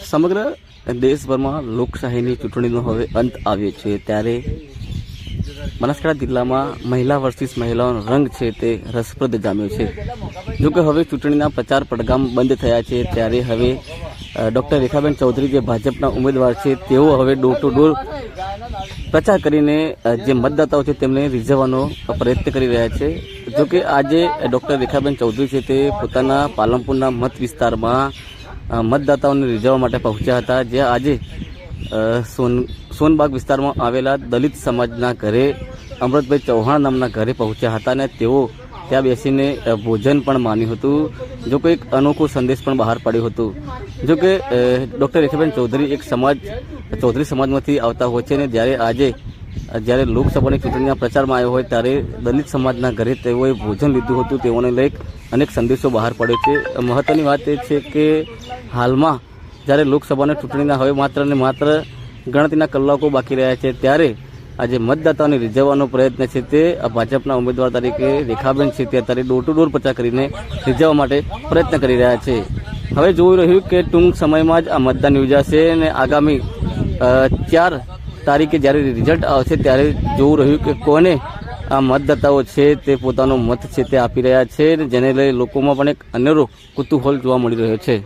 સમગ્ર દેશભરમાં લોકશાહીની ચૂંટણીનો હવે અંત આવ્યો છે, ત્યારે બનાસકાંઠા જિલ્લામાં મહિલા વર્સિસ મહિલાઓનો રંગ છે તે રસપ્રદ જામ્યો છે. જોકે હવે ચૂંટણીના પ્રચાર પડઘામ બંધ થયા છે, ત્યારે હવે ડૉક્ટર રેખાબેન ચૌધરી જે ભાજપના ઉમેદવાર છે તેઓ હવે ડોર ટુ ડોર પ્રચાર કરીને જે મતદાતાઓ છે તેમને રીઝવવાનો પ્રયત્ન કરી રહ્યા છે. જોકે આજે ડૉક્ટર રેખાબેન ચૌધરી છે તે પોતાના પાલનપુરના મત વિસ્તારમાં મતદાતાઓને રીઝવવા માટે પહોંચ્યા હતા, જ્યાં આજે સોનબાગ વિસ્તારમાં આવેલા દલિત સમાજના ઘરે અમૃતભાઈ ચૌહાણ નામના ઘરે પહોંચ્યા હતા અને તેઓ ત્યાં બેસીને ભોજન પણ માન્યું હતું. જો કે એક અનોખો સંદેશ પણ બહાર પાડ્યો હતો. જો કે ડૉક્ટર રેખાબેન ચૌધરી એક ચૌધરી સમાજમાંથી આવતા હોય છે અને જ્યારે લોકસભાની ચૂંટણીના પ્રચારમાં આવ્યો હોય ત્યારે દલિત સમાજના ઘરે તેઓએ ભોજન લીધું હતું. તેઓને લઈ અનેક સંદેશો બહાર પડ્યો છે. મહત્વની વાત એ છે કે હાલમાં જ્યારે લોકસભાની ચૂંટણીના હવે માત્ર ને માત્ર ગણતરીના કલાકો બાકી રહ્યા છે, ત્યારે આજે મતદાતાઓને રીઝવવાનો પ્રયત્ન છે તે ભાજપના ઉમેદવાર તરીકે રેખાબેન છે તે અત્યારે ડોર ટુ ડોર પ્રચાર કરીને રીઝવવા માટે પ્રયત્ન કરી રહ્યા છે. હવે જોઈ રહ્યું કે ટૂંક સમયમાં જ આ મતદાન યોજાશે અને આગામી 4 તારીખે જ્યારે રિઝલ્ટ આવશે ત્યારે જોવું રહ્યું કે કોને આ મતદાતાઓ છે તે પોતાનો મત છે તે આપી રહ્યા છે, જેને લઈ લોકોમાં પણ એક અનેરો કુતૂહલ જોવા મળી રહ્યો છે.